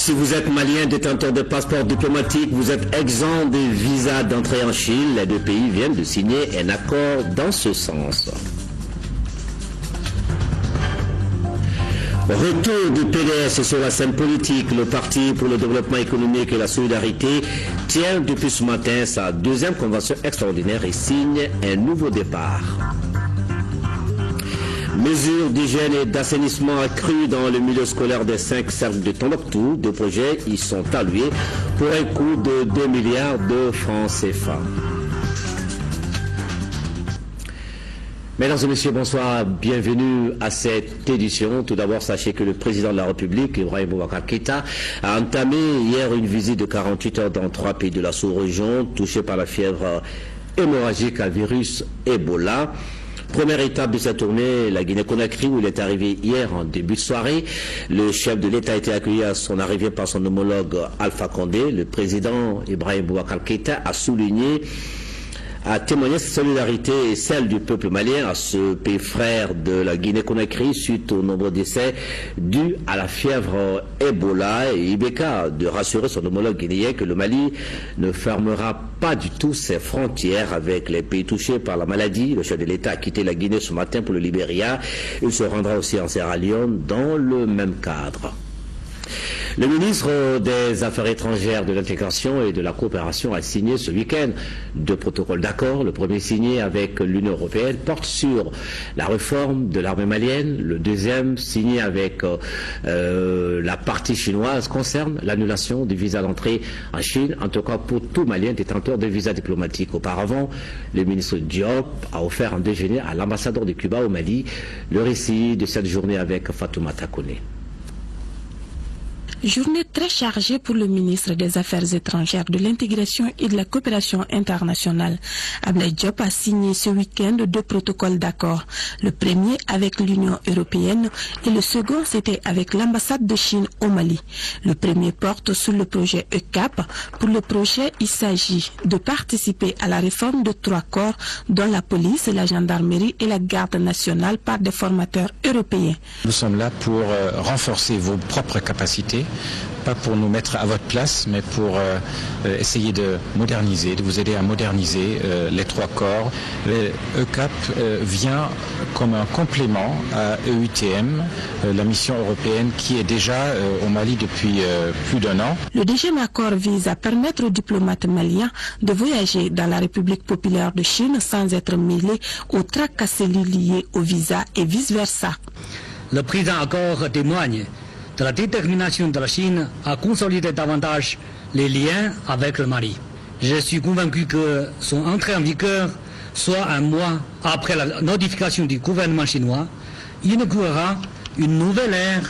Si vous êtes malien détenteur de passeport diplomatique, vous êtes exempt des visas d'entrée en Chine. Les deux pays viennent de signer un accord dans ce sens. Retour du PDS sur la scène politique. Le Parti pour le développement économique et la solidarité tient depuis ce matin sa deuxième convention extraordinaire et signe un nouveau départ. Mesures d'hygiène et d'assainissement accrues dans le milieu scolaire des 5 cercles de Tombouctou. Deux projets y sont alloués pour un coût de 2 milliards de francs CFA. Mesdames et messieurs, bonsoir, bienvenue à cette édition. Tout d'abord, sachez que le président de la République, Ibrahim Boubacar Keïta, a entamé hier une visite de 48 heures dans 3 pays de la sous-région touchés par la fièvre hémorragique à virus Ebola. Première étape de sa tournée, la Guinée-Conakry, où il est arrivé hier en début de soirée. Le chef de l'État a été accueilli à son arrivée par son homologue Alpha Condé. Le président Ibrahim Boubacar Keïta a témoigné sa solidarité et celle du peuple malien à ce pays frère de la Guinée-Conakry suite aux nombreux décès dus à la fièvre Ebola, et Ibeka de rassurer son homologue guinéen que le Mali ne fermera pas du tout ses frontières avec les pays touchés par la maladie. Le chef de l'État a quitté la Guinée ce matin pour le Libéria. Il se rendra aussi en Sierra Leone dans le même cadre. Le ministre des Affaires étrangères, de l'intégration et de la coopération a signé ce week-end 2 protocoles d'accord. Le premier, signé avec l'Union européenne, porte sur la réforme de l'armée malienne. Le deuxième, signé avec la partie chinoise, concerne l'annulation du visa d'entrée en Chine, en tout cas pour tout Malien détenteur de visa diplomatique. Auparavant, le ministre Diop a offert un déjeuner à l'ambassadeur de Cuba au Mali. Le récit de cette journée avec Fatoumata Koné. Journée très chargée pour le ministre des Affaires étrangères, de l'intégration et de la coopération internationale. Abdoulaye Diop a signé ce week-end 2 protocoles d'accord. Le premier avec l'Union européenne et le second c'était avec l'ambassade de Chine au Mali. Le premier porte sur le projet ECAP. Pour le projet, il s'agit de participer à la réforme de 3 corps, dont la police, la gendarmerie et la garde nationale par des formateurs européens. Nous sommes là pour renforcer vos propres capacités, pas pour nous mettre à votre place, mais pour essayer de moderniser, de vous aider à moderniser les 3 corps. ECAP vient comme un complément à EUTM, la mission européenne qui est déjà au Mali depuis plus d'1 an. Le deuxième accord vise à permettre aux diplomates maliens de voyager dans la République populaire de Chine sans être mêlés aux tracasseries liées au visa et vice-versa. Le présent accord témoigne de la détermination de la Chine à consolider davantage les liens avec le Mali. Je suis convaincu que son entrée en vigueur, soit 1 mois après la notification du gouvernement chinois, inaugurera une nouvelle ère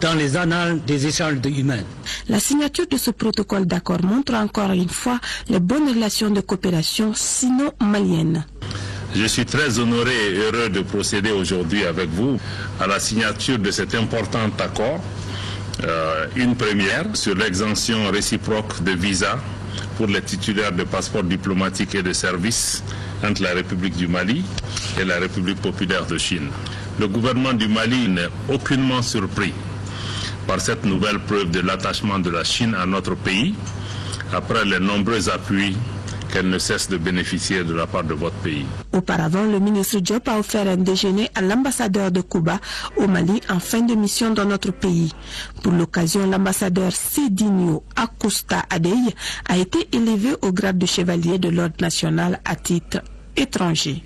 dans les annales des échanges humains. La signature de ce protocole d'accord montre encore une fois les bonnes relations de coopération sino-maliennes. Je suis très honoré et heureux de procéder aujourd'hui avec vous à la signature de cet important accord, une première sur l'exemption réciproque de visa pour les titulaires de passeports diplomatiques et de services entre la République du Mali et la République populaire de Chine. Le gouvernement du Mali n'est aucunement surpris par cette nouvelle preuve de l'attachement de la Chine à notre pays, après les nombreux appuis qu'elle ne cesse de bénéficier de la part de votre pays. Auparavant, le ministre Diop a offert un déjeuner à l'ambassadeur de Cuba au Mali en fin de mission dans notre pays. Pour l'occasion, l'ambassadeur Cédinho Acosta Adey a été élevé au grade de chevalier de l'Ordre national à titre étranger.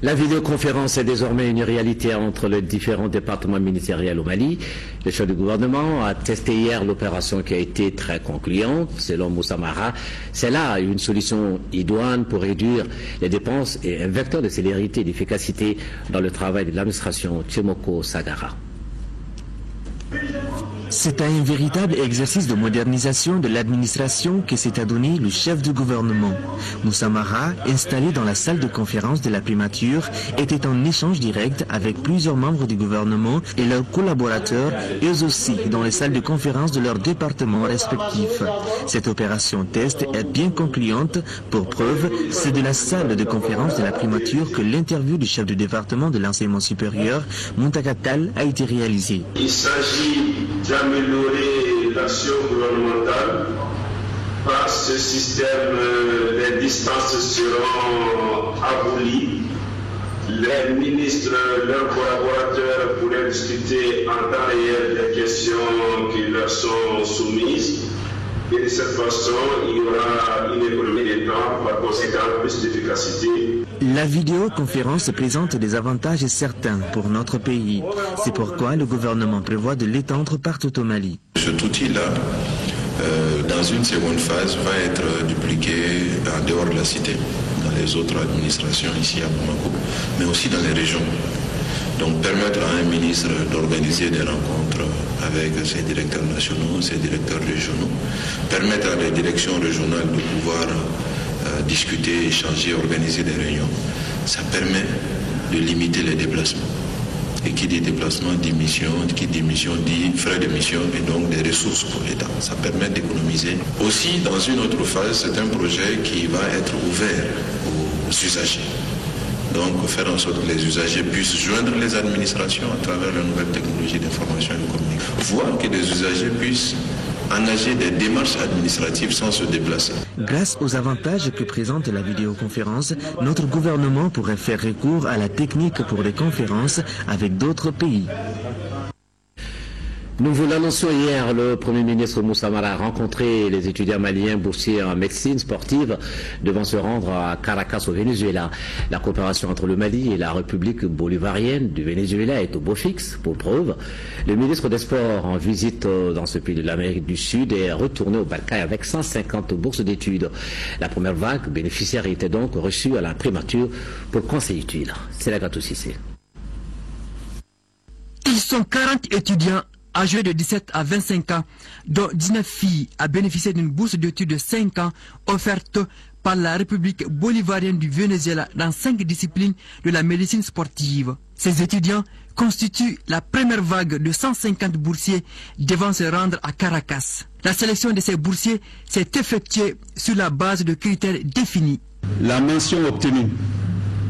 La vidéoconférence est désormais une réalité entre les différents départements ministériels au Mali. Le chef du gouvernement a testé hier l'opération qui a été très concluante. Selon Moussa Mara, c'est là une solution idoine pour réduire les dépenses et un vecteur de célérité et d'efficacité dans le travail de l'administration. Tchemoko Sagara. C'est un véritable exercice de modernisation de l'administration que s'est adonné le chef du gouvernement. Moussa Mara, installé dans la salle de conférence de la primature, était en échange direct avec plusieurs membres du gouvernement et leurs collaborateurs, eux aussi dans les salles de conférence de leurs départements respectifs. Cette opération test est bien concluante. Pour preuve, c'est de la salle de conférence de la primature que l'interview du chef du département de l'enseignement supérieur, Muntaka Tall, a été réalisée. Il s'agit d'un d'améliorer l'action gouvernementale. Par ce système, les distances seront abolies. Les ministres, leurs collaborateurs pourraient discuter en temps réel des questions qui leur sont soumises. Et de cette façon, il y aura une économie de temps, par conséquent, plus d'efficacité. La vidéoconférence présente des avantages certains pour notre pays. C'est pourquoi le gouvernement prévoit de l'étendre partout au Mali. Cet outil-là, dans une seconde phase, va être dupliqué en dehors de la cité, dans les autres administrations ici à Bamako, mais aussi dans les régions. Donc permettre à un ministre d'organiser des rencontres avec ses directeurs nationaux, ses directeurs régionaux, permettre à des directions régionales de pouvoir discuter, échanger, organiser des réunions. Ça permet de limiter les déplacements. Et qui dit déplacement dit mission, qui dit mission dit frais de mission et donc des ressources pour l'État. Ça permet d'économiser. Aussi, dans une autre phase, c'est un projet qui va être ouvert aux usagers. Donc, faire en sorte que les usagers puissent joindre les administrations à travers la nouvelle technologie d'information et de communication. Voire que les usagers puissent engager des démarches administratives sans se déplacer. Grâce aux avantages que présente la vidéoconférence, notre gouvernement pourrait faire recours à la technique pour des conférences avec d'autres pays. Nous vous l'annoncions hier, le Premier ministre Moussa Mara a rencontré les étudiants maliens boursiers en médecine sportive devant se rendre à Caracas au Venezuela. La coopération entre le Mali et la République bolivarienne du Venezuela est au beau fixe, pour preuve. Le ministre des Sports en visite dans ce pays de l'Amérique du Sud est retourné au Balkany avec 150 bourses d'études. La première vague bénéficiaire était donc reçue à la primature pour conseil utile. C'est la Gato Cissé. Ils sont 40 étudiants âgés de 17 à 25 ans, dont 19 filles a bénéficié d'une bourse d'études de 5 ans offerte par la République bolivarienne du Venezuela dans 5 disciplines de la médecine sportive. Ces étudiants constituent la première vague de 150 boursiers devant se rendre à Caracas. La sélection de ces boursiers s'est effectuée sur la base de critères définis. La mention obtenue,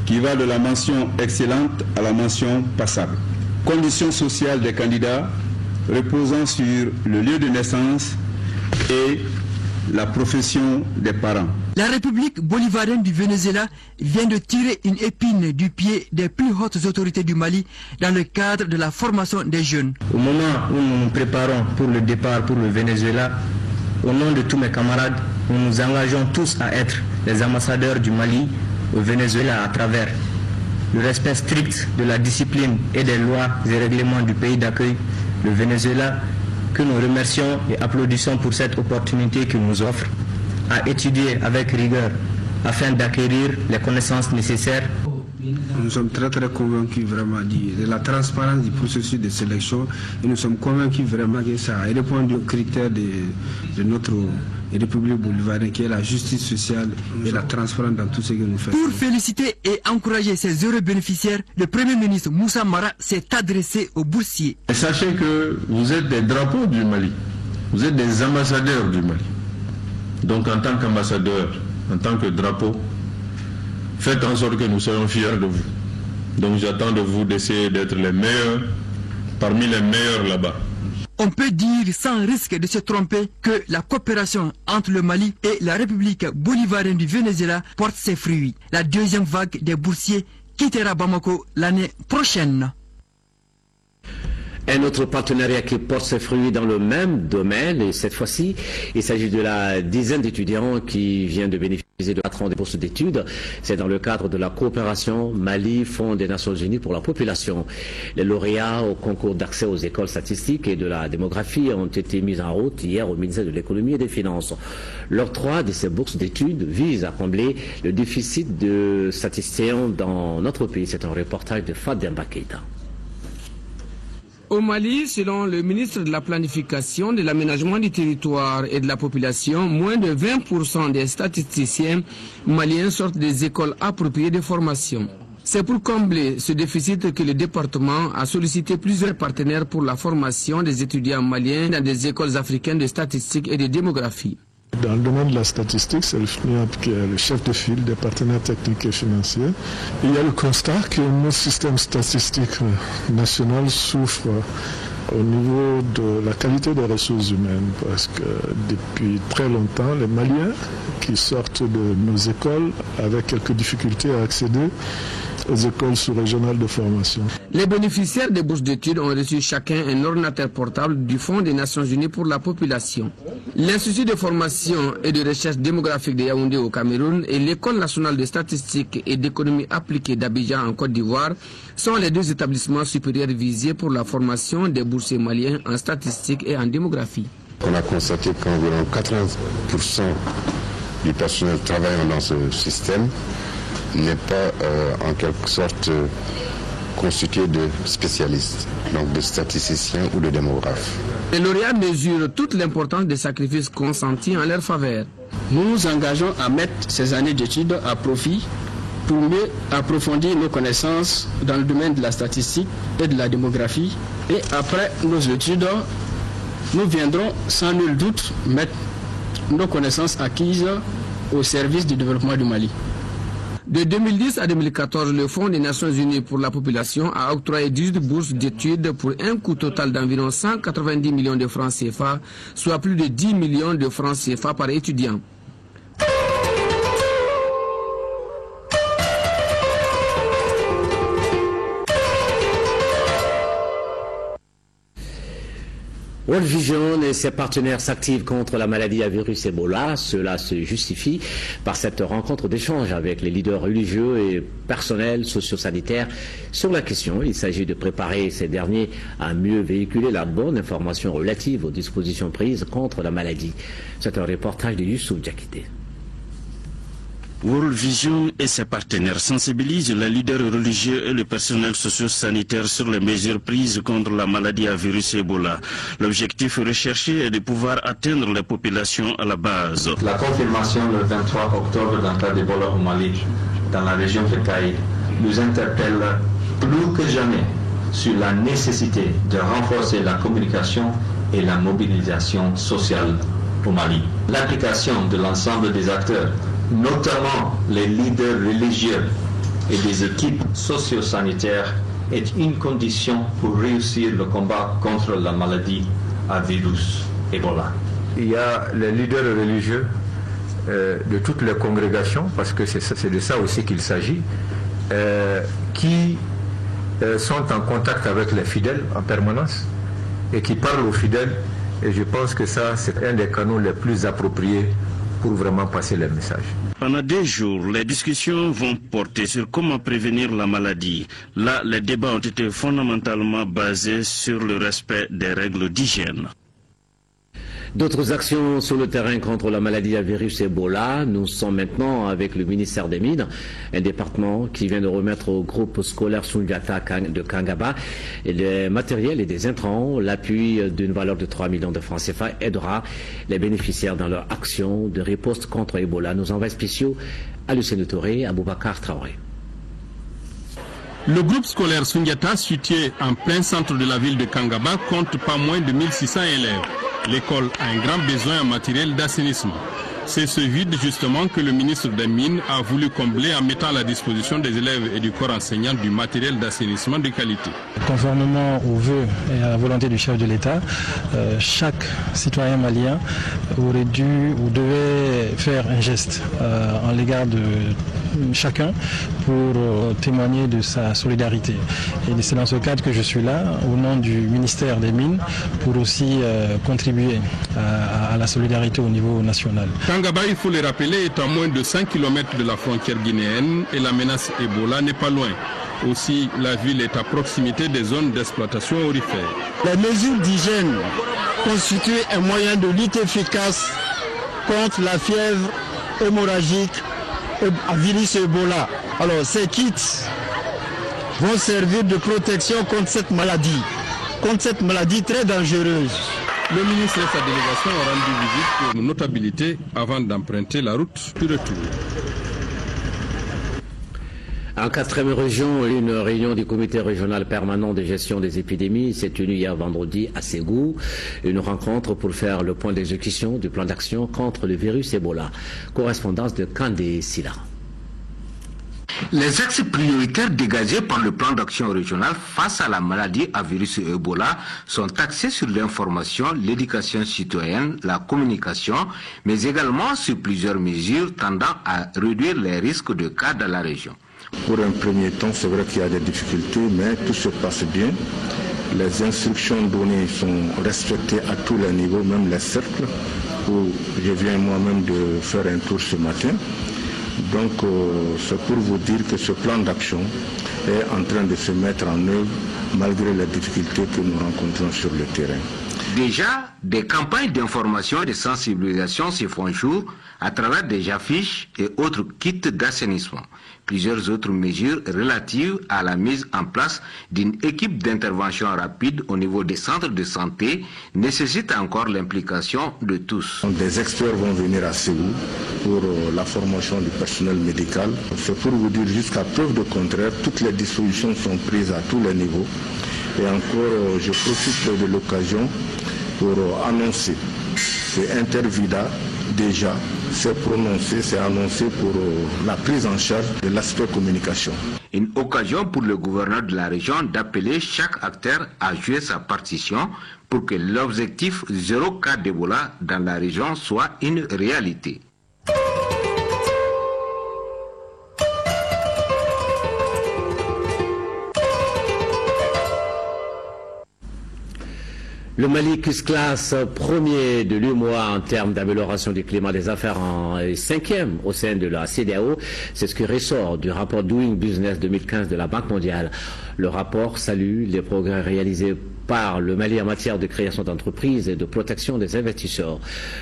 qui va de la mention excellente à la mention passable. Conditions sociales des candidats reposant sur le lieu de naissance et la profession des parents. La République bolivarienne du Venezuela vient de tirer une épine du pied des plus hautes autorités du Mali dans le cadre de la formation des jeunes. Au moment où nous nous préparons pour le départ pour le Venezuela, au nom de tous mes camarades, nous nous engageons tous à être les ambassadeurs du Mali au Venezuela à travers le respect strict de la discipline et des lois et règlements du pays d'accueil, le Venezuela, que nous remercions et applaudissons pour cette opportunité qu'il nous offre, à étudier avec rigueur afin d'acquérir les connaissances nécessaires. Nous sommes très convaincus vraiment de la transparence du processus de sélection et nous sommes convaincus vraiment que ça répond aux critères de notre République bolivarienne qui est la justice sociale et la transparence dans tout ce que nous faisons. Pour féliciter et encourager ces heureux bénéficiaires, le Premier ministre Moussa Mara s'est adressé aux boursiers. Et sachez que vous êtes des drapeaux du Mali, vous êtes des ambassadeurs du Mali. Donc en tant qu'ambassadeur, en tant que drapeau, faites en sorte que nous soyons fiers de vous. Donc j'attends de vous d'essayer d'être les meilleurs, parmi les meilleurs là-bas. On peut dire sans risque de se tromper que la coopération entre le Mali et la République bolivarienne du Venezuela porte ses fruits. La deuxième vague des boursiers quittera Bamako l'année prochaine. Un autre partenariat qui porte ses fruits dans le même domaine, et cette fois-ci, il s'agit de la dizaine d'étudiants qui vient de bénéficier de 4 ans de bourses d'études. C'est dans le cadre de la coopération Mali-Fonds des Nations Unies pour la population. Les lauréats au concours d'accès aux écoles statistiques et de la démographie ont été mis en route hier au ministère de l'économie et des finances. L'octroi de ces bourses d'études vise à combler le déficit de statisticiens dans notre pays. C'est un reportage de Fademba Keita. Au Mali, selon le ministre de la Planification, de l'Aménagement du territoire et de la population, moins de 20% des statisticiens maliens sortent des écoles appropriées de formation. C'est pour combler ce déficit que le département a sollicité plusieurs partenaires pour la formation des étudiants maliens dans des écoles africaines de statistique et de démographie. Dans le domaine de la statistique, c'est le FNIAP qui est le chef de file des partenaires techniques et financiers. Il y a le constat que notre système statistique national souffre au niveau de la qualité des ressources humaines, parce que depuis très longtemps, les Maliens qui sortent de nos écoles avec quelques difficultés à accéder aux écoles sous-régionales de formation. Les bénéficiaires des bourses d'études ont reçu chacun un ordinateur portable du Fonds des Nations Unies pour la population. L'Institut de formation et de recherche démographique de Yaoundé au Cameroun et l'École nationale de statistique et d'économie appliquée d'Abidjan en Côte d'Ivoire sont les deux établissements supérieurs visés pour la formation des boursiers maliens en statistique et en démographie. On a constaté qu'environ 80% du personnel travaillant dans ce système n'est pas en quelque sorte constitué de spécialistes, donc de statisticiens ou de démographes. Les lauréats mesurent toute l'importance des sacrifices consentis en leur faveur. Nous nous engageons à mettre ces années d'études à profit pour mieux approfondir nos connaissances dans le domaine de la statistique et de la démographie. Et après nos études, nous viendrons sans nul doute mettre nos connaissances acquises au service du développement du Mali. De 2010 à 2014, le Fonds des Nations Unies pour la population a octroyé 18 bourses d'études pour un coût total d'environ 190 millions de francs CFA, soit plus de 10 millions de francs CFA par étudiant. World Vision et ses partenaires s'activent contre la maladie à virus Ebola. Cela se justifie par cette rencontre d'échange avec les leaders religieux et personnels socio-sanitaires sur la question. Il s'agit de préparer ces derniers à mieux véhiculer la bonne information relative aux dispositions prises contre la maladie. C'est un reportage de Youssouf Diakité. World Vision et ses partenaires sensibilisent les leaders religieux et le personnel socio-sanitaire sur les mesures prises contre la maladie à virus Ebola. L'objectif recherché est de pouvoir atteindre les populations à la base. La confirmation le 23 octobre d'un cas d'Ebola au Mali, dans la région de Caï, nous interpelle plus que jamais sur la nécessité de renforcer la communication et la mobilisation sociale au Mali. L'implication de l'ensemble des acteurs, notamment les leaders religieux et des équipes socio-sanitaires, est une condition pour réussir le combat contre la maladie à virus Ebola. Il y a les leaders religieux de toutes les congrégations, parce que c'est de ça aussi qu'il s'agit, qui sont en contact avec les fidèles en permanence et qui parlent aux fidèles. Et je pense que ça, c'est un des canaux les plus appropriés pour vraiment passer les messages. Pendant 2 jours, les discussions vont porter sur comment prévenir la maladie. Là, les débats ont été fondamentalement basés sur le respect des règles d'hygiène. D'autres actions sur le terrain contre la maladie à virus Ebola. Nous sommes maintenant avec le ministère des Mines, un département qui vient de remettre au groupe scolaire Sundiata de Kangaba des matériels et des intrants. L'appui d'une valeur de 3 millions de francs CFA aidera les bénéficiaires dans leur action de riposte contre Ebola. Nos envois spéciaux à Lucien Touré, à Boubacar Traoré. Le groupe scolaire Sundiata, situé en plein centre de la ville de Kangaba, compte pas moins de 1600 élèves. L'école a un grand besoin en matériel d'assainissement. C'est ce vide justement que le ministre des Mines a voulu combler en mettant à la disposition des élèves et du corps enseignant du matériel d'assainissement de qualité. Conformément aux vœux et à la volonté du chef de l'État, chaque citoyen malien aurait dû ou devait faire un geste en l'égard de chacun pour témoigner de sa solidarité. Et c'est dans ce cadre que je suis là, au nom du ministère des Mines, pour aussi contribuer à la solidarité au niveau national. Kangaba, il faut le rappeler, est à moins de 100 km de la frontière guinéenne et la menace Ebola n'est pas loin. Aussi, la ville est à proximité des zones d'exploitation aurifère. Les mesures d'hygiène constituent un moyen de lutte efficace contre la fièvre hémorragique à virus Ebola. Alors, ces kits vont servir de protection contre cette maladie très dangereuse. Le ministre et sa délégation ont rendu visite pour notabilité avant d'emprunter la route du retour. En 4e région, une réunion du comité régional permanent de gestion des épidémies s'est tenue hier vendredi à Ségou. Une rencontre pour faire le point d'exécution du plan d'action contre le virus Ebola. Correspondance de Kandé Silla. Les axes prioritaires dégagés par le plan d'action régional face à la maladie à virus Ebola sont axés sur l'information, l'éducation citoyenne, la communication, mais également sur plusieurs mesures tendant à réduire les risques de cas dans la région. Pour un premier temps, c'est vrai qu'il y a des difficultés, mais tout se passe bien. Les instructions données sont respectées à tous les niveaux, même les cercles, où je viens moi-même de faire un tour ce matin. Donc c'est pour vous dire que ce plan d'action est en train de se mettre en œuvre malgré les difficultés que nous rencontrons sur le terrain. Déjà, des campagnes d'information et de sensibilisation se font jour à travers des affiches et autres kits d'assainissement. Plusieurs autres mesures relatives à la mise en place d'une équipe d'intervention rapide au niveau des centres de santé nécessitent encore l'implication de tous. Des experts vont venir à Ségou pour la formation du personnel médical. C'est pour vous dire jusqu'à preuve de contraire, toutes les dispositions sont prises à tous les niveaux. Et encore, je profite de l'occasion pour annoncer que Intervida déjà s'est prononcé, s'est annoncé pour la prise en charge de l'aspect communication. Une occasion pour le gouverneur de la région d'appeler chaque acteur à jouer sa partition pour que l'objectif 0 cas d'Ebola dans la région soit une réalité. Le Mali qui se classe premier de l'UEMOA en termes d'amélioration du climat des affaires en 5e au sein de la CEDEAO. C'est ce qui ressort du rapport Doing Business 2015 de la Banque mondiale. Le rapport salue les progrès réalisés par le Mali en matière de création d'entreprises et de protection des investisseurs.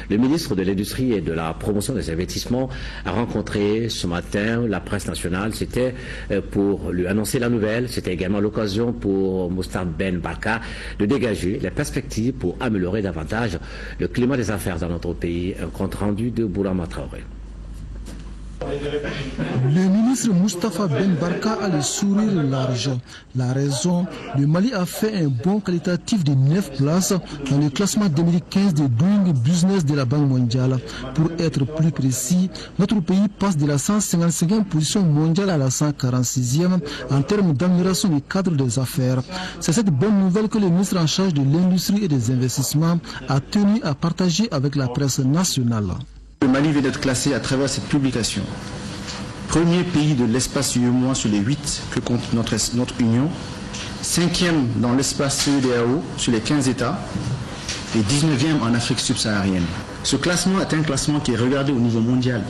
Le ministre de l'Industrie et de la Promotion des investissements a rencontré ce matin la presse nationale. C'était pour lui annoncer la nouvelle. C'était également l'occasion pour Moustapha Ben Barka de dégager les perspectives pour améliorer davantage le climat des affaires dans notre pays. Un compte rendu de Bourama Traoré. Le ministre Moustapha Ben Barka a le sourire large. La raison, le Mali a fait un bond qualitatif de 9 places dans le classement 2015 de Doing Business de la Banque mondiale. Pour être plus précis, notre pays passe de la 155e position mondiale à la 146e en termes d'amélioration du cadre des affaires. C'est cette bonne nouvelle que le ministre en charge de l'industrie et des investissements a tenu à partager avec la presse nationale. Le Mali vient d'être classé à travers cette publication. Premier pays de l'espace UEMOA sur les 8 que compte notre Union, 5e dans l'espace CEDEAO sur les 15 États et 19e en Afrique subsaharienne. Ce classement est un classement qui est regardé au niveau mondial.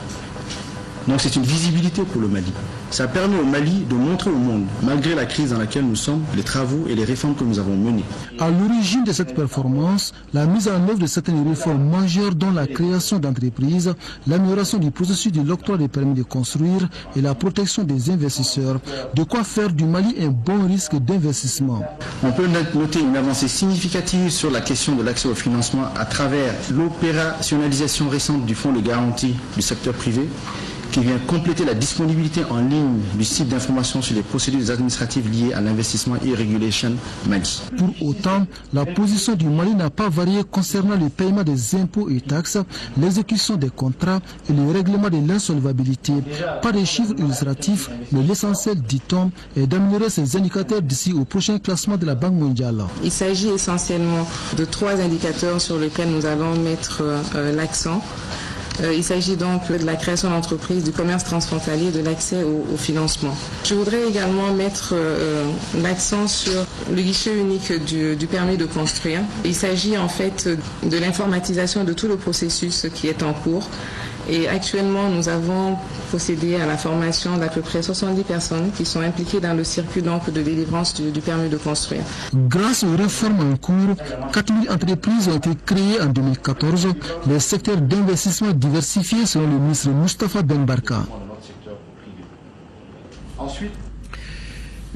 Donc c'est une visibilité pour le Mali. Ça permet au Mali de montrer au monde, malgré la crise dans laquelle nous sommes, les travaux et les réformes que nous avons menées. À l'origine de cette performance, la mise en œuvre de certaines réformes majeures dont la création d'entreprises, l'amélioration du processus de l'octroi des permis de construire et la protection des investisseurs. De quoi faire du Mali un bon risque d'investissement. On peut noter une avancée significative sur la question de l'accès au financement à travers l'opérationnalisation récente du fonds de garantie du secteur privé, qui vient compléter la disponibilité en ligne du site d'information sur les procédures administratives liées à l'investissement et Regulation Mali. Pour autant, la position du Mali n'a pas varié concernant le paiement des impôts et taxes, l'exécution des contrats et le règlement de l'insolvabilité. Pas de chiffres illustratifs, mais l'essentiel, dit-on, est d'améliorer ces indicateurs d'ici au prochain classement de la Banque mondiale. Il s'agit essentiellement de 3 indicateurs sur lesquels nous allons mettre l'accent. Il s'agit donc de la création d'entreprises, du commerce transfrontalier, de l'accès au financement. Je voudrais également mettre l'accent sur le guichet unique du permis de construire. Il s'agit en fait de l'informatisation de tout le processus qui est en cours. Et actuellement, nous avons procédé à la formation d'à peu près 70 personnes qui sont impliquées dans le circuit donc, de délivrance du permis de construire. Grâce aux réformes en cours, 4000 entreprises ont été créées en 2014, les secteurs d'investissement diversifiés selon le ministre Moustapha Ben Barka.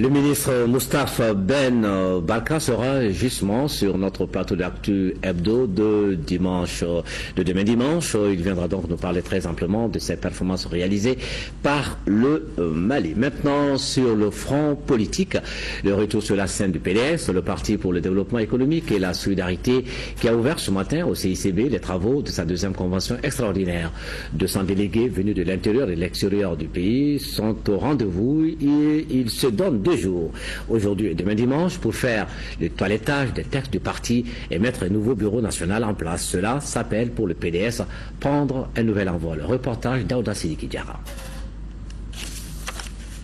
Le ministre Moustapha Ben Barka sera justement sur notre plateau d'actu hebdo de demain dimanche. Il viendra donc nous parler très amplement de ces performances réalisées par le Mali. Maintenant, sur le front politique, le retour sur la scène du PDS, le Parti pour le développement économique et la solidarité, qui a ouvert ce matin au CICB les travaux de sa deuxième convention extraordinaire. 200 délégués venus de l'intérieur et de l'extérieur du pays sont au rendez-vous et ils se donnent 2 jours, aujourd'hui et demain dimanche, pour faire le toilettage des textes du parti et mettre un nouveau bureau national en place. Cela s'appelle pour le PDS prendre un nouvel envol. Reportage d'Aouda Sidiki Diarra.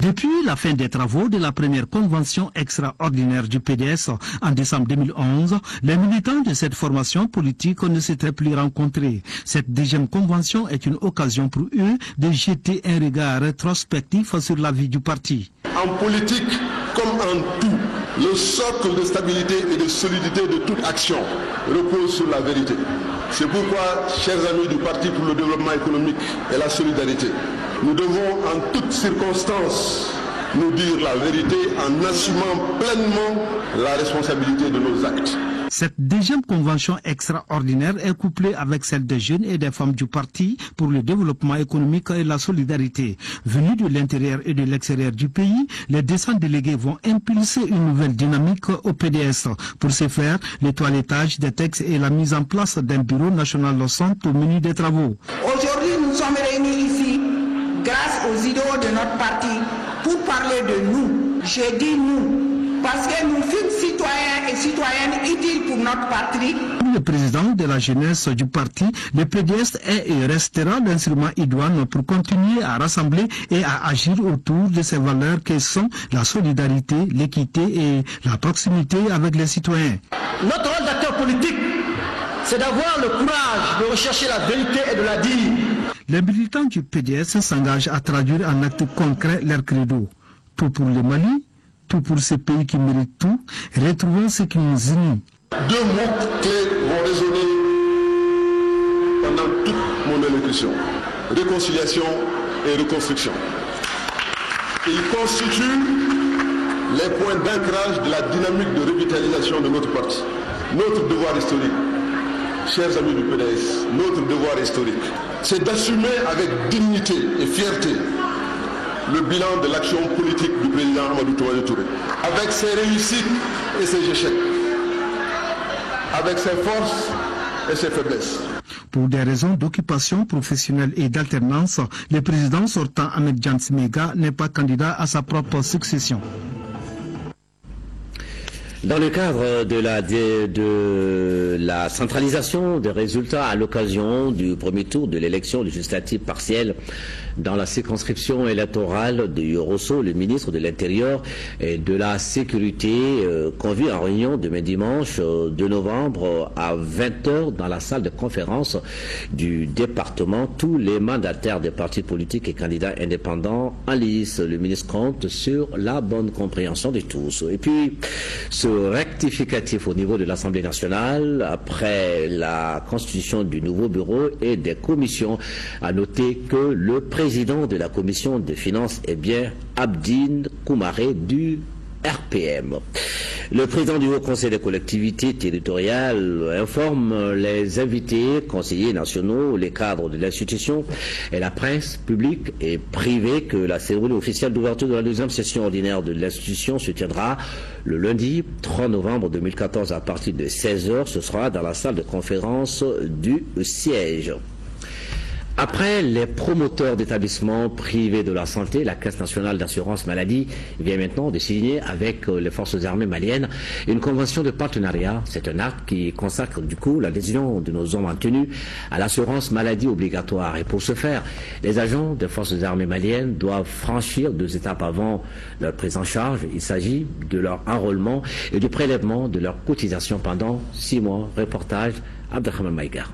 Depuis la fin des travaux de la première convention extraordinaire du PDS en décembre 2011, les militants de cette formation politique ne s'étaient plus rencontrés. Cette deuxième convention est une occasion pour eux de jeter un regard rétrospectif sur la vie du parti. En politique, comme en tout, le socle de stabilité et de solidité de toute action repose sur la vérité. C'est pourquoi, chers amis du Parti pour le développement économique et la solidarité, nous devons en toutes circonstances nous dire la vérité en assumant pleinement la responsabilité de nos actes. Cette deuxième convention extraordinaire est couplée avec celle des jeunes et des femmes du Parti pour le développement économique et la solidarité. Venus de l'intérieur et de l'extérieur du pays, les 200 délégués vont impulser une nouvelle dynamique au PDS. Pour ce faire, le toilettage des textes et la mise en place d'un bureau national sont au menu des travaux. Aujourd'hui, nous sommes réunis ici grâce aux idéaux de notre parti pour parler de nous. J'ai dit nous, parce que nous sommes citoyens et citoyennes utiles pour notre patrie. Le président de la jeunesse du parti, le PDS est et restera l'instrument idoine pour continuer à rassembler et à agir autour de ces valeurs que sont la solidarité, l'équité et la proximité avec les citoyens. Notre rôle d'acteur politique, c'est d'avoir le courage de rechercher la vérité et de la dire. Les militants du PDS s'engagent à traduire en actes concrets leur credo. Tout pour le Mali, tout pour ces pays qui méritent tout, retrouvons ce qui nous unit. 2 mots clés vont résonner pendant toute mon élocution. Réconciliation et reconstruction. Ils constituent les points d'ancrage de la dynamique de revitalisation de notre parti. Notre devoir historique, chers amis du PDS, notre devoir historique, c'est d'assumer avec dignité et fierté le bilan de l'action politique du président Amadou Touadé Touré, avec ses réussites et ses échecs, avec ses forces et ses faiblesses. Pour des raisons d'occupation professionnelle et d'alternance, le président sortant Ahmed Djansmega n'est pas candidat à sa propre succession. Dans le cadre de la centralisation des résultats à l'occasion du premier tour de l'élection législative partielle dans la circonscription électorale de Yorosso, le ministre de l'Intérieur et de la Sécurité convie en réunion demain dimanche 2 novembre à 20h dans la salle de conférence du département tous les mandataires des partis politiques et candidats indépendants en lice. Le ministre compte sur la bonne compréhension de tous. Et puis, ce rectificatif au niveau de l'Assemblée nationale après la constitution du nouveau bureau et des commissions. À noter que le président de la commission des finances est bien Abdine Koumaré du RPM. Le président du Haut Conseil des collectivités territoriales informe les invités, conseillers nationaux, les cadres de l'institution et la presse publique et privée que la cérémonie officielle d'ouverture de la deuxième session ordinaire de l'institution se tiendra le lundi 3 novembre 2014 à partir de 16h. Ce sera dans la salle de conférence du siège. Après les promoteurs d'établissements privés de la santé, la Caisse nationale d'assurance maladie vient maintenant de signer avec les forces armées maliennes une convention de partenariat. C'est un acte qui consacre du coup l'adhésion de nos hommes en tenue à l'assurance maladie obligatoire. Et pour ce faire, les agents des forces armées maliennes doivent franchir 2 étapes avant leur prise en charge. Il s'agit de leur enrôlement et du prélèvement de leur cotisation pendant 6 mois. Reportage Abdelrahman Maïgar.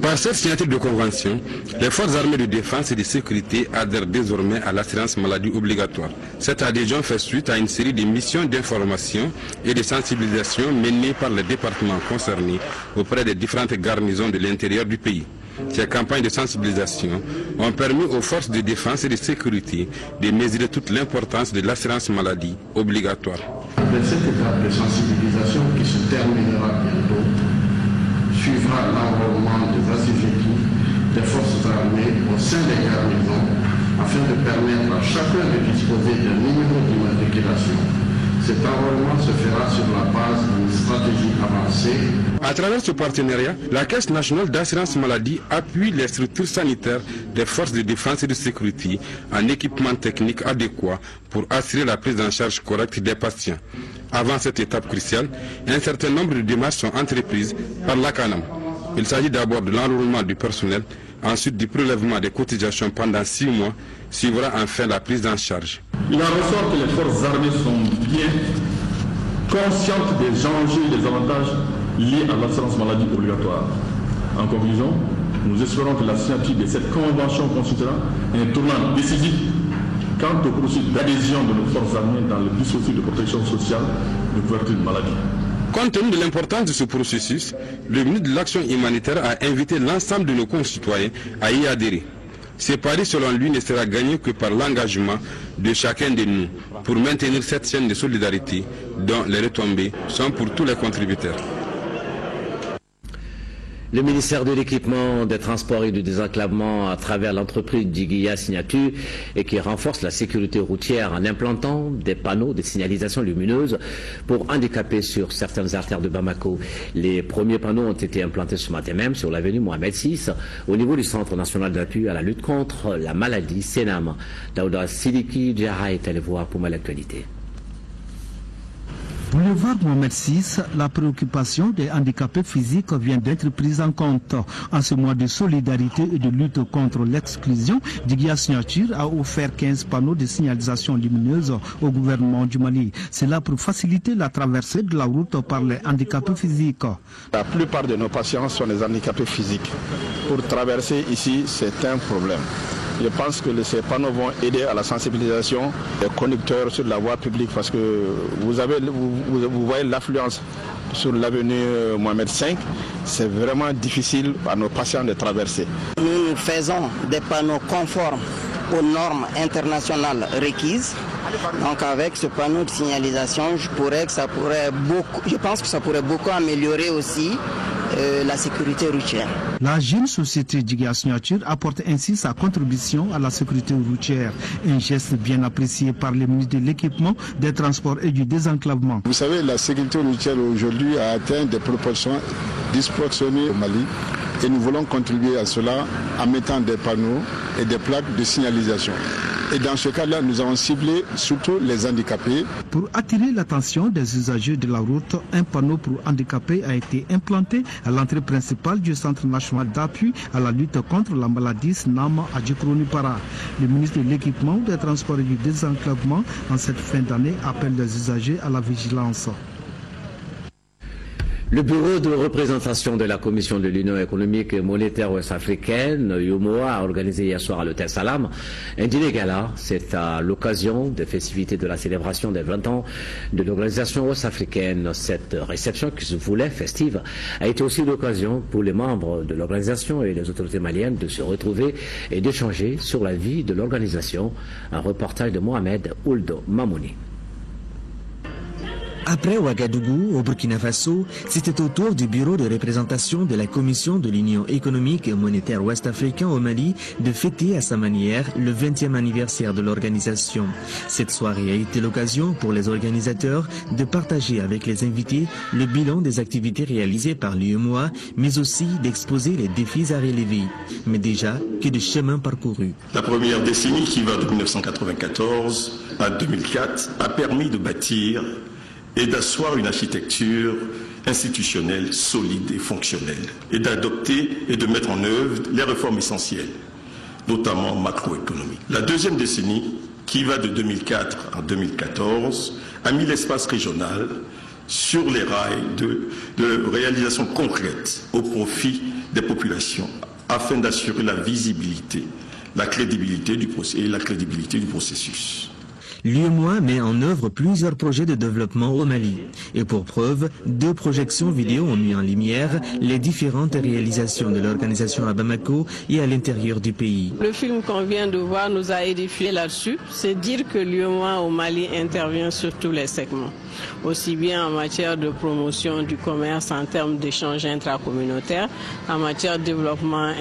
Par cette signature de convention, les forces armées de défense et de sécurité adhèrent désormais à l'assurance maladie obligatoire. Cette adhésion fait suite à une série de missions d'information et de sensibilisation menées par les départements concernés auprès des différentes garnisons de l'intérieur du pays. Ces campagnes de sensibilisation ont permis aux forces de défense et de sécurité de mesurer toute l'importance de l'assurance maladie obligatoire. Cette étape de sensibilisation qui se terminera bientôt suivra l'enrôlement des assujettis des forces armées au sein des garnisons afin de permettre à chacun de disposer d'un numéro d'immatriculation. Cet enrôlement se fera sur la base d'une stratégie avancée. À travers ce partenariat, la Caisse nationale d'assurance maladie appuie les structures sanitaires des forces de défense et de sécurité en équipement technique adéquat pour assurer la prise en charge correcte des patients. Avant cette étape cruciale, un certain nombre de démarches sont entreprises par la CANAM. Il s'agit d'abord de l'enrôlement du personnel, ensuite du prélèvement des cotisations pendant 6 mois, suivra enfin la prise en charge. Il en ressort que les forces armées sont bien conscientes des enjeux et des avantages liés à l'assurance maladie obligatoire. En conclusion, nous espérons que la signature de cette convention constituera un tournant décisif quant au processus d'adhésion de nos forces armées dans le dispositif de protection sociale de couverture de maladie. Compte tenu de l'importance de ce processus, le ministre de l'Action humanitaire a invité l'ensemble de nos concitoyens à y adhérer. Ce pari, selon lui, ne sera gagné que par l'engagement de chacun de nous pour maintenir cette chaîne de solidarité dont les retombées sont pour tous les contributeurs. Le ministère de l'Équipement, des Transports et du Désenclavement à travers l'entreprise Diguiya Signature et qui renforce la sécurité routière en implantant des panneaux de signalisation lumineuse pour handicapés sur certaines artères de Bamako. Les premiers panneaux ont été implantés ce matin même sur l'avenue Mohamed VI au niveau du Centre national d'appui à la lutte contre la maladie Sénam. Daouda Sidiki Djara est allé voir pour l'actualité. Boulevard Mohamed VI, la préoccupation des handicapés physiques vient d'être prise en compte. En ce mois de solidarité et de lutte contre l'exclusion, Diguiya Signature a offert 15 panneaux de signalisation lumineuse au gouvernement du Mali. C'est là pour faciliter la traversée de la route par les handicapés physiques. La plupart de nos patients sont des handicapés physiques. Pour traverser ici, c'est un problème. Je pense que ces panneaux vont aider à la sensibilisation des conducteurs sur la voie publique parce que vous voyez l'affluence sur l'avenue Mohamed V. C'est vraiment difficile à nos patients de traverser. Nous faisons des panneaux conformes aux normes internationales requises. Donc avec ce panneau de signalisation, je pense que ça pourrait beaucoup améliorer aussi la sécurité routière. La jeune société Diguiya Signature apporte ainsi sa contribution à la sécurité routière. Un geste bien apprécié par les ministres de l'Équipement, des Transports et du Désenclavement. Vous savez, la sécurité routière aujourd'hui a atteint des proportions disproportionnées au Mali. Et nous voulons contribuer à cela en mettant des panneaux et des plaques de signalisation. Et dans ce cas-là, nous avons ciblé surtout les handicapés. Pour attirer l'attention des usagers de la route, un panneau pour handicapés a été implanté à l'entrée principale du Centre national d'appui à la lutte contre la maladie SNAM à Djikrounipara. Le ministre de l'Équipement, des Transports et du Désenclavement, en cette fin d'année, appelle les usagers à la vigilance. Le bureau de représentation de la Commission de l'Union économique et monétaire ouest-africaine, UEMOA, a organisé hier soir à l'hôtel Salam un dîner gala. C'est à l'occasion des festivités de la célébration des 20 ans de l'organisation ouest-africaine. Cette réception qui se voulait festive a été aussi l'occasion pour les membres de l'organisation et les autorités maliennes de se retrouver et d'échanger sur la vie de l'organisation. Un reportage de Mohamed Ould Mamouni. Après Ouagadougou, au Burkina Faso, c'était au tour du bureau de représentation de la Commission de l'Union économique et monétaire ouest-africaine au Mali de fêter à sa manière le 20e anniversaire de l'organisation. Cette soirée a été l'occasion pour les organisateurs de partager avec les invités le bilan des activités réalisées par l'UEMOA, mais aussi d'exposer les défis à relever. Mais déjà, que de chemin parcouru. La première décennie qui va de 1994 à 2004 a permis de bâtir et d'asseoir une architecture institutionnelle solide et fonctionnelle, et d'adopter et de mettre en œuvre les réformes essentielles, notamment macroéconomiques. La deuxième décennie, qui va de 2004 à 2014, a mis l'espace régional sur les rails de réalisation concrète au profit des populations, afin d'assurer la visibilité, la crédibilité du processus. L'UEMOA met en œuvre plusieurs projets de développement au Mali. Et pour preuve, 2 projections vidéo ont mis en lumière les différentes réalisations de l'organisation à Bamako et à l'intérieur du pays. Le film qu'on vient de voir nous a édifié là-dessus. C'est dire que l'UEMOA au Mali intervient sur tous les segments, aussi bien en matière de promotion du commerce en termes d'échanges intracommunautaires, en matière de développement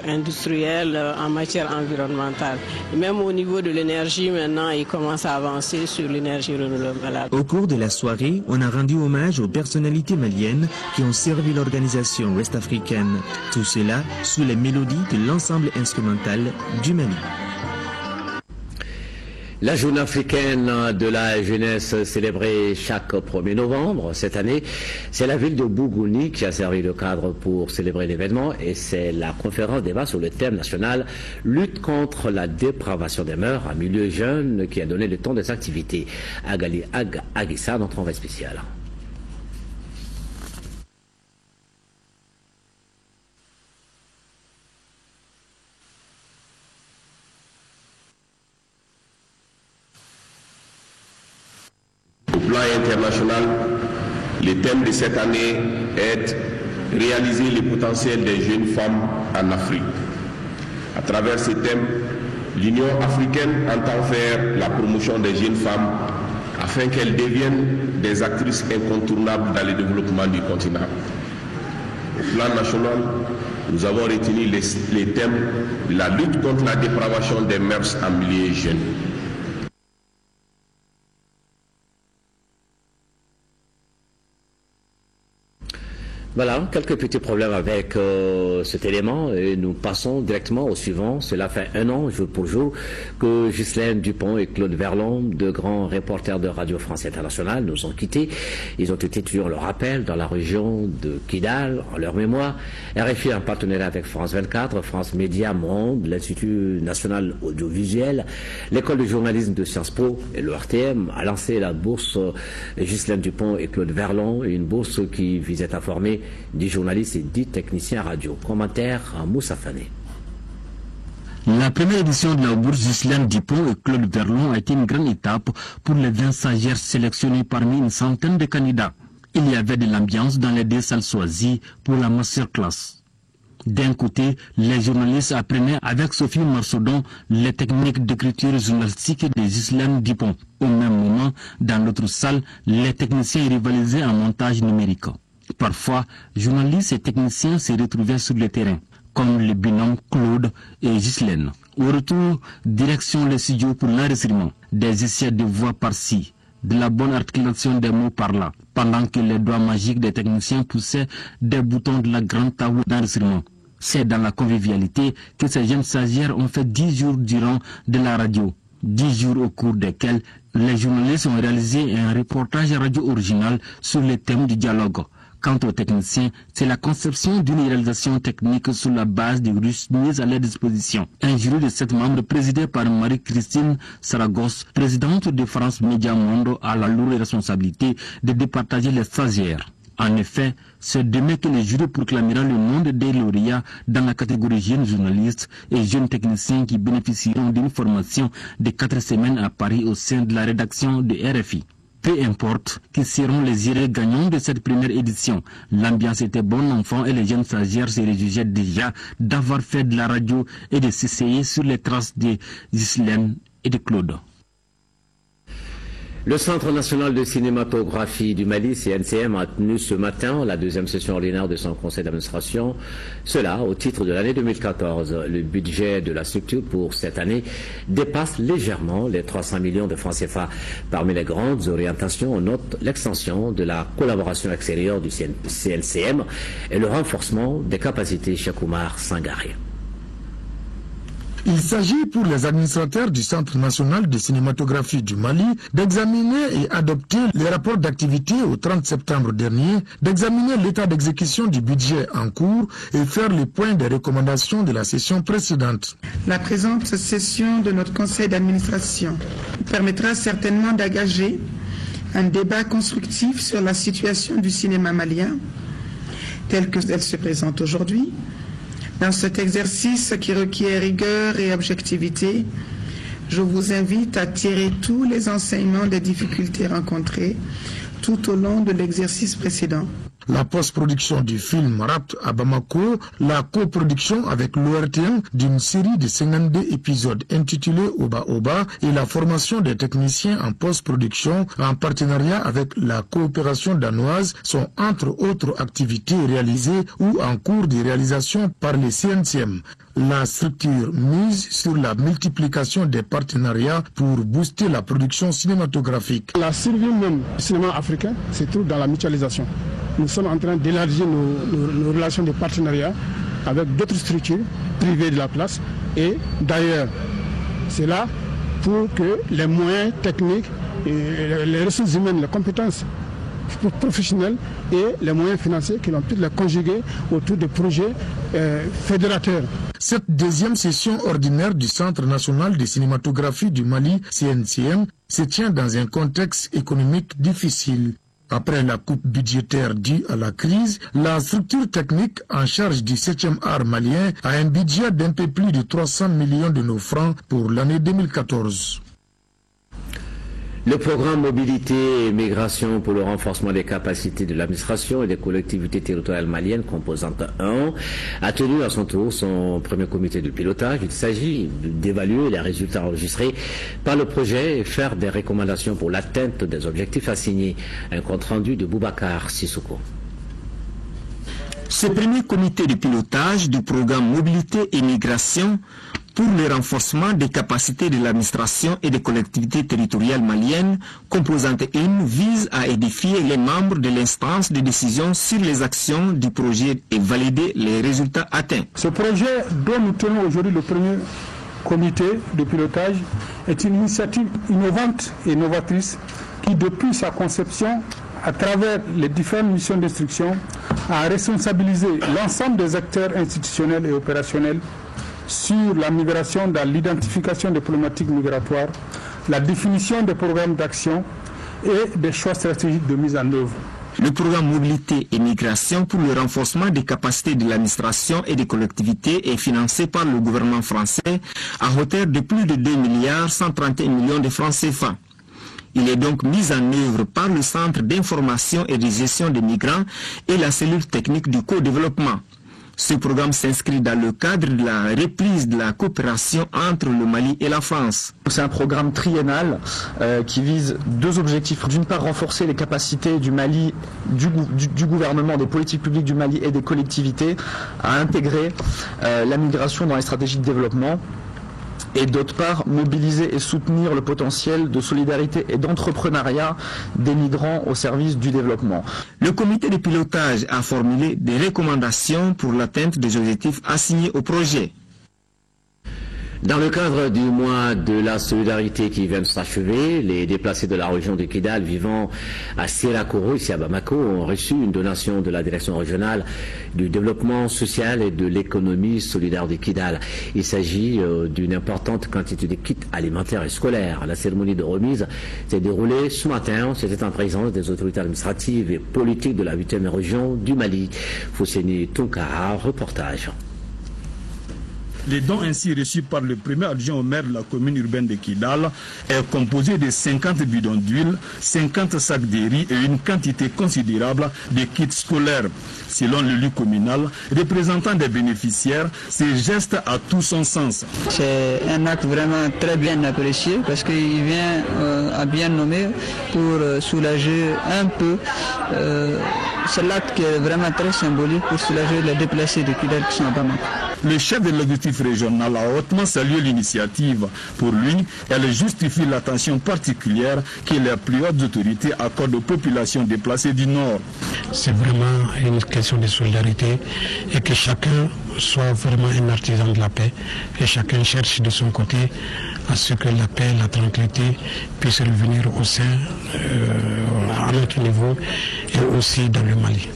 industriel, en matière environnementale. Et même au niveau de l'énergie, maintenant, il commence à avancer sur l'énergie renouvelable. Au cours de la soirée, on a rendu hommage aux personnalités maliennes qui ont servi l'organisation ouest-africaine. Tout cela sous les mélodies de l'ensemble instrumental du Mali. La journée africaine de la jeunesse célébrée chaque 1er novembre cette année, c'est la ville de Bougouni qui a servi de cadre pour célébrer l'événement et c'est la conférence débat sur le thème national lutte contre la dépravation des mœurs en milieu jeune qui a donné le ton des activités. Agali Aguissa, notre envoyé spécial. Au plan international, le thème de cette année est réaliser le potentiel des jeunes femmes en Afrique. À travers ce thème, l'Union africaine entend faire la promotion des jeunes femmes afin qu'elles deviennent des actrices incontournables dans le développement du continent. Au plan national, nous avons retenu les thèmes de la lutte contre la dépravation des mœurs en milieu jeune. Voilà, quelques petits problèmes avec cet élément et nous passons directement au suivant. Cela fait 1 an, jour pour jour, que Ghislaine Dupont et Claude Verlon, 2 grands reporters de Radio France Internationale, nous ont quittés. Ils ont été tués, on le rappelle, dans la région de Kidal, en leur mémoire. RFI, en partenariat avec France 24, France Média Monde, l'Institut National Audiovisuel, l'École de journalisme de Sciences Po et le RTM a lancé la bourse Ghislaine Dupont et Claude Verlon, une bourse qui visait à former 10 journalistes et 10 techniciens radio. Commentaire à Moussa Fané. La première édition de la bourse Ghislaine Dupont et Claude Verlon a été une grande étape pour les 20 stagiaires sélectionnés parmi une centaine de candidats. Il y avait de l'ambiance dans les 2 salles choisies pour la masterclass. D'un côté, les journalistes apprenaient avec Sophie Marsaudon les techniques d'écriture journalistique de Ghislaine Dupont. Au même moment, dans l'autre salle, les techniciens rivalisaient en montage numérique. Parfois, journalistes et techniciens se retrouvaient sur le terrain, comme le binôme Claude et Ghislaine. Au retour, direction le studio pour l'enregistrement. Des essais de voix par-ci, de la bonne articulation des mots par-là, pendant que les doigts magiques des techniciens poussaient des boutons de la grande table d'enregistrement. C'est dans la convivialité que ces jeunes stagiaires ont fait 10 jours durant de la radio. 10 jours au cours desquels les journalistes ont réalisé un reportage radio original sur le thème du dialogue. Quant aux techniciens, c'est la conception d'une réalisation technique sur la base des russes mises à leur disposition. Un jury de 7 membres présidé par Marie-Christine Saragosse, présidente de France Média Monde, a la lourde responsabilité de départager les stagiaires. En effet, c'est demain que le jury proclamera le nom des lauréats dans la catégorie jeunes journalistes et jeunes techniciens qui bénéficieront d'une formation de 4 semaines à Paris au sein de la rédaction de RFI. Peu importe qui seront les heureux gagnants de cette première édition. L'ambiance était bonne enfant et les jeunes stagiaires se réjouissaient déjà d'avoir fait de la radio et de s'essayer sur les traces de Ghislaine et de Claude. Le Centre national de cinématographie du Mali, CNCM, a tenu ce matin la 2e session ordinaire de son conseil d'administration. Cela au titre de l'année 2014. Le budget de la structure pour cette année dépasse légèrement les 300 millions de francs CFA. Parmi les grandes orientations, on note l'extension de la collaboration extérieure du CNCM et le renforcement des capacités Cheikh Oumar Sangaré. Il s'agit pour les administrateurs du Centre national de cinématographie du Mali d'examiner et adopter les rapports d'activité au 30 septembre dernier, d'examiner l'état d'exécution du budget en cours et faire le point des recommandations de la session précédente. La présente session de notre conseil d'administration permettra certainement d'engager un débat constructif sur la situation du cinéma malien telle qu'elle se présente aujourd'hui. Dans cet exercice qui requiert rigueur et objectivité, Je vous invite à tirer tous les enseignements des difficultés rencontrées tout au long de l'exercice précédent. La post-production du film Rapt à Bamako, la coproduction avec l'ORTM d'une série de 52 épisodes intitulés Oba Oba et la formation des techniciens en post-production en partenariat avec la coopération danoise sont entre autres activités réalisées ou en cours de réalisation par les CNCM. La structure mise sur la multiplication des partenariats pour booster la production cinématographique. La survie même du cinéma africain se trouve dans la mutualisation. Nous sommes en train d'élargir nos relations de partenariat avec d'autres structures privées de la place. Et d'ailleurs, c'est là pour que les moyens techniques, et les ressources humaines, les compétences professionnelles et les moyens financiers que l'on puisse les conjuguer autour de projets fédérateurs. Cette deuxième session ordinaire du Centre national de cinématographie du Mali, CNCM, se tient dans un contexte économique difficile. Après la coupe budgétaire due à la crise, la structure technique en charge du 7e art malien a un budget d'un peu plus de 300 millions de nos francs pour l'année 2014. Le programme Mobilité et Migration pour le renforcement des capacités de l'administration et des collectivités territoriales maliennes, composante 1, a tenu à son tour son premier comité de pilotage. Il s'agit d'évaluer les résultats enregistrés par le projet et faire des recommandations pour l'atteinte des objectifs assignés. Un compte rendu de Boubacar Sissoko. Ce premier comité de pilotage du programme Mobilité et Migration pour le renforcement des capacités de l'administration et des collectivités territoriales maliennes, composante 1, vise à édifier les membres de l'instance de décision sur les actions du projet et valider les résultats atteints. Ce projet dont nous tenons aujourd'hui le premier comité de pilotage est une initiative innovante et novatrice qui, depuis sa conception, à travers les différentes missions d'instruction, a responsabilisé l'ensemble des acteurs institutionnels et opérationnels sur la migration, dans l'identification des problématiques migratoires, la définition des programmes d'action et des choix stratégiques de mise en œuvre. Le programme Mobilité et Migration pour le renforcement des capacités de l'administration et des collectivités est financé par le gouvernement français à hauteur de plus de 2 milliards 131 millions de francs CFA. Il est donc mis en œuvre par le Centre d'information et de gestion des migrants et la cellule technique du co-développement. Ce programme s'inscrit dans le cadre de la reprise de la coopération entre le Mali et la France. C'est un programme triennal qui vise deux objectifs. D'une part, renforcer les capacités du Mali, du gouvernement, des politiques publiques du Mali et des collectivités à intégrer la migration dans les stratégies de développement. Et d'autre part, mobiliser et soutenir le potentiel de solidarité et d'entrepreneuriat des migrants au service du développement. Le comité de pilotage a formulé des recommandations pour l'atteinte des objectifs assignés au projet. Dans le cadre du mois de la solidarité qui vient de s'achever, les déplacés de la région de Kidal vivant à Sirakoro, ici à Bamako, ont reçu une donation de la direction régionale du développement social et de l'économie solidaire de Kidal. Il s'agit d'une importante quantité de kits alimentaires et scolaires. La cérémonie de remise s'est déroulée ce matin. C'était en présence des autorités administratives et politiques de la 8e région du Mali. Fousseni Tunkara, reportage. Les dons ainsi reçus par le premier adjoint au maire de la commune urbaine de Kidal est composé de 50 bidons d'huile, 50 sacs de riz et une quantité considérable de kits scolaires. Selon l'élu communal, représentant des bénéficiaires, ce geste a tout son sens. C'est un acte vraiment très bien apprécié parce qu'il vient à bien nommer pour soulager un peu. C'est l'acte qui est vraiment très symbolique pour soulager les déplacés de Kidal qui sont à Bamako. Le chef de l'exécutif régional a hautement salué l'initiative. Pour lui, elle justifie l'attention particulière que les plus hautes autorités accordent aux populations déplacées du Nord. C'est vraiment une question de solidarité et que chacun soit vraiment un artisan de la paix et chacun cherche de son côté à ce que la paix, la tranquillité puisse revenir au sein, à notre niveau et aussi dans le Mali.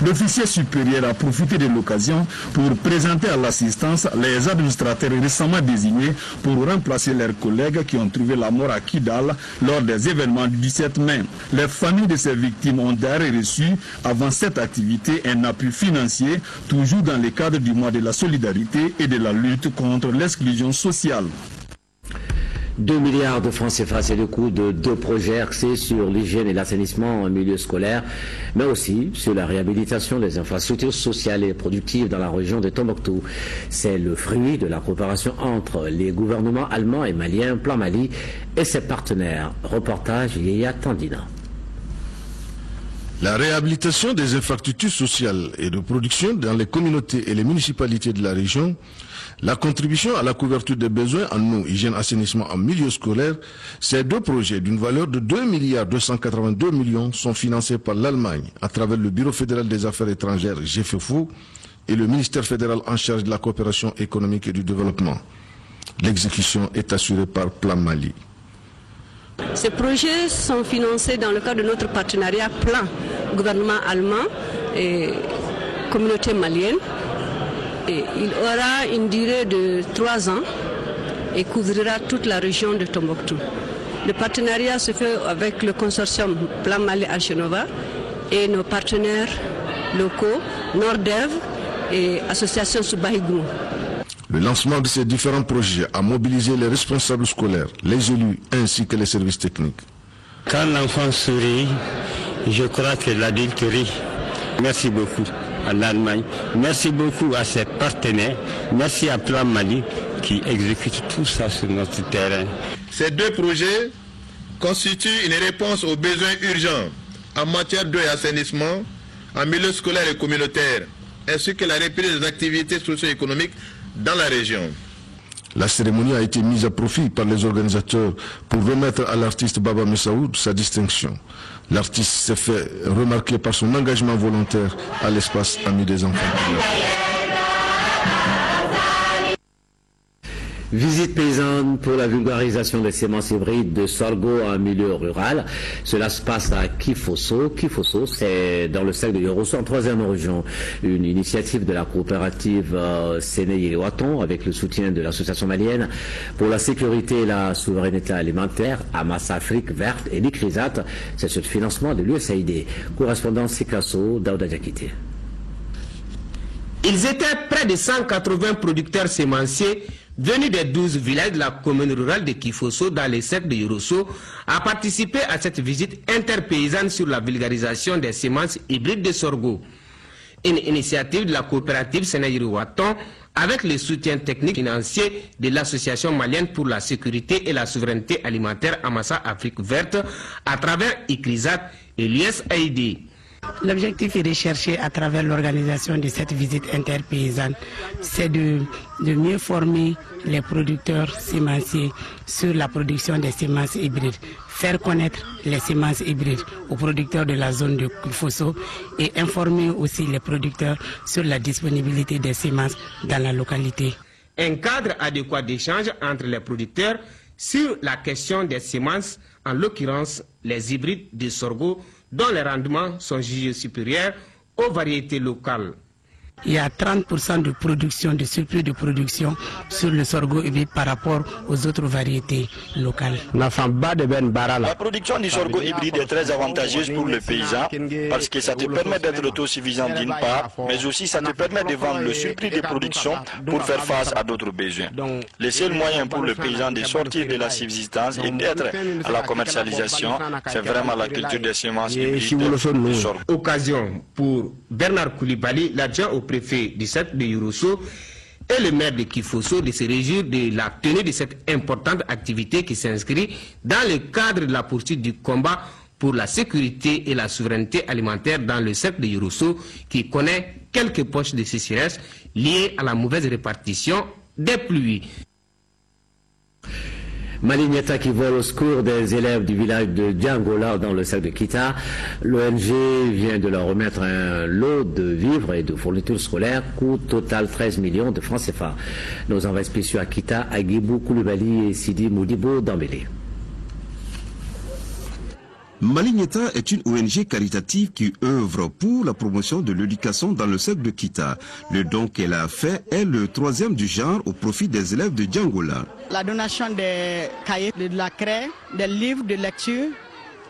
L'officier supérieur a profité de l'occasion pour présenter à l'assistance les administrateurs récemment désignés pour remplacer leurs collègues qui ont trouvé la mort à Kidal lors des événements du 17 mai. Les familles de ces victimes ont d'ailleurs reçu, avant cette activité, un appui financier, toujours dans le cadre du mois de la solidarité et de la lutte contre l'exclusion sociale. 2 milliards de francs CFA, c'est le coût de 2 projets axés sur l'hygiène et l'assainissement en milieu scolaire, mais aussi sur la réhabilitation des infrastructures sociales et productives dans la région de Tombouctou. C'est le fruit de la coopération entre les gouvernements allemands et maliens, Plan Mali, et ses partenaires. Reportage Yéya Tandina. La réhabilitation des infrastructures sociales et de production dans les communautés et les municipalités de la région, la contribution à la couverture des besoins en eau, hygiène, assainissement en milieu scolaire, ces 2 projets d'une valeur de 2 milliards 282 millions sont financés par l'Allemagne à travers le Bureau fédéral des affaires étrangères GFFO et le ministère fédéral en charge de la coopération économique et du développement. L'exécution est assurée par Plan Mali. Ces projets sont financés dans le cadre de notre partenariat plan gouvernement allemand et communauté malienne. Et il aura une durée de 3 ans et couvrira toute la région de Tombouctou. Le partenariat se fait avec le consortium Plan Mali Alchenova et nos partenaires locaux, Nordev et Association Soubahigou. Le lancement de ces différents projets a mobilisé les responsables scolaires, les élus ainsi que les services techniques. Quand l'enfant sourit, je crois que l'adulte rit. Merci beaucoup à l'Allemagne, merci beaucoup à ses partenaires, merci à Plan Mali qui exécute tout ça sur notre terrain. Ces 2 projets constituent une réponse aux besoins urgents en matière d'eau et assainissement, en milieu scolaire et communautaire, ainsi que la reprise des activités socio-économiques dans la région. La cérémonie a été mise à profit par les organisateurs pour remettre à l'artiste Baba Messaoud sa distinction. L'artiste s'est fait remarquer par son engagement volontaire à l'espace Amis des enfants. Visite paysanne pour la vulgarisation des semences hybrides de sorgho en milieu rural. Cela se passe à Kifosso. Kifosso, c'est dans le cercle de Yorosso, en 3e région. Une initiative de la coopérative Séné-Yéwaton avec le soutien de l'association malienne pour la sécurité et la souveraineté alimentaire, Amas Afrique Verte et l'ICRISAT. C'est ce financement de l'USAID. Correspondant Sikasso, Daouda Diakité. Ils étaient près de 180 producteurs sémenciers venus des 12 villages de la commune rurale de Kifosso dans les cercles de Yorosso à participer à cette visite interpaysanne sur la vulgarisation des semences hybrides de sorgho. Une initiative de la coopérative Séné-Yéwaton avec le soutien technique et financier de l'association malienne pour la sécurité et la souveraineté alimentaire Amassa Afrique Verte à travers ICRISAT et l'USAID. L'objectif est de chercher à travers l'organisation de cette visite interpaysanne, c'est de mieux former les producteurs sémenciers sur la production des semences hybrides, faire connaître les semences hybrides aux producteurs de la zone de Kifosso et informer aussi les producteurs sur la disponibilité des semences dans la localité. Un cadre adéquat d'échange entre les producteurs sur la question des semences, en l'occurrence les hybrides de sorgho, dont les rendements sont jugés supérieurs aux variétés locales. Il y a 30% de production, de surplus de production sur le sorgho hybride par rapport aux autres variétés locales. La production du sorgho hybride est très avantageuse pour le paysan parce que ça te permet d'être autosuffisant d'une part, mais aussi ça te permet de vendre le surplus de production pour faire face à d'autres besoins. Le seul moyen pour le paysan de sortir de la subsistance et d'être à la commercialisation, c'est vraiment la culture des semences hybrides de sorgho. Occasion pour Bernard Koulibaly, l'adjoint au préfet du cercle de Yorosso et le maire de Kifosso de se réjouir de la tenue de cette importante activité qui s'inscrit dans le cadre de la poursuite du combat pour la sécurité et la souveraineté alimentaire dans le cercle de Yorosso qui connaît quelques poches de sécheresse liées à la mauvaise répartition des pluies. Maligneta qui vole au secours des élèves du village de Djangola dans le cercle de Kita. L'ONG vient de leur remettre un lot de vivres et de fournitures scolaires, coût total 13 millions de francs CFA. Nos envoyés spéciaux à Kita, Agibou Koulibaly et Sidi Moudibo d'Ambélé. Maligneta est une ONG caritative qui œuvre pour la promotion de l'éducation dans le cercle de Kita. Le don qu'elle a fait est le 3e du genre au profit des élèves de Djangola. La donation des cahiers, de la craie, des livres de lecture,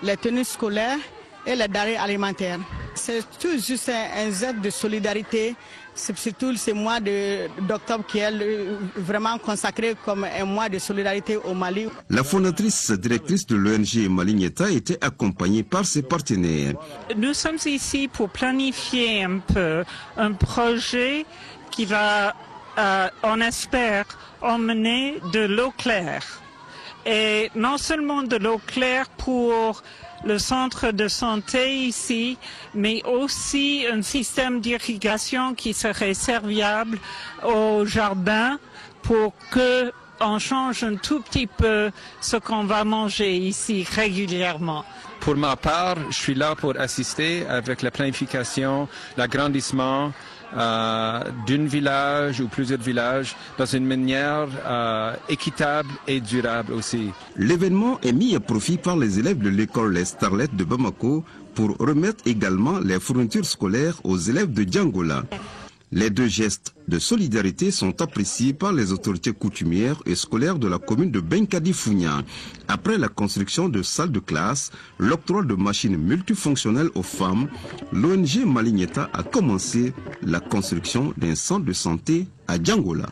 les tenues scolaires et les denrées alimentaires. C'est tout juste un geste de solidarité. C'est surtout ce mois d'octobre qui est vraiment consacré comme un mois de solidarité au Mali. La fondatrice directrice de l'ONG Maligneta était accompagnée par ses partenaires. Nous sommes ici pour planifier un peu un projet qui va, on espère, emmener de l'eau claire. Et non seulement de l'eau claire pour le centre de santé ici, mais aussi un système d'irrigation qui serait serviable au jardin pour que on change un tout petit peu ce qu'on va manger ici régulièrement. Pour ma part, je suis là pour assister avec la planification, l'agrandissement d'un village ou plusieurs villages dans une manière équitable et durable aussi. L'événement est mis à profit par les élèves de l'école Les Starlettes de Bamako pour remettre également les fournitures scolaires aux élèves de Djangola. Les deux gestes de solidarité sont appréciés par les autorités coutumières et scolaires de la commune de Benkadi-Founia. Après la construction de salles de classe, l'octroi de machines multifonctionnelles aux femmes, l'ONG Maligneta a commencé la construction d'un centre de santé à Djangola.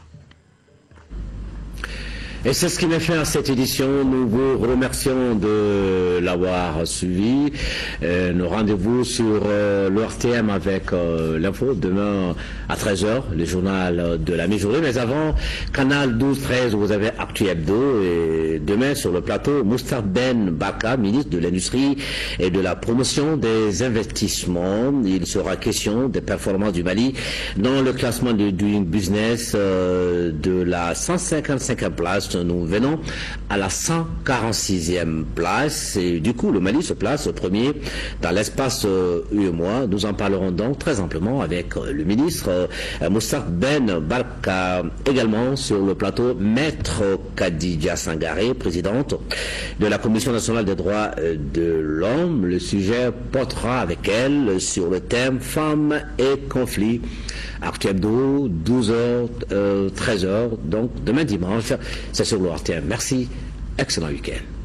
Et c'est ce qui met fin à cette édition. Nous vous remercions de l'avoir suivi. Nos rendez-vous sur l'ORTM avec l'info demain à 13h, le journal de la mi-journée. Mais avant, Canal 12-13, vous avez Actu Hebdo. Et demain sur le plateau, Moustapha Ben Barka, ministre de l'Industrie et de la Promotion des Investissements. Il sera question des performances du Mali dans le classement de Doing Business de la 155e place. Nous venons à la 146e place et du coup le Mali se place premier dans l'espace UEMOA. Nous en parlerons donc très amplement avec le ministre Moustapha Ben Barka. Également sur le plateau, Maître Khadija Sangaré, présidente de la Commission nationale des droits de l'homme. Le sujet portera avec elle sur le thème femmes et conflits. Actu Hebdo, 12h, 13h, donc demain dimanche, c'est sur l'ORTM. Merci, excellent week-end.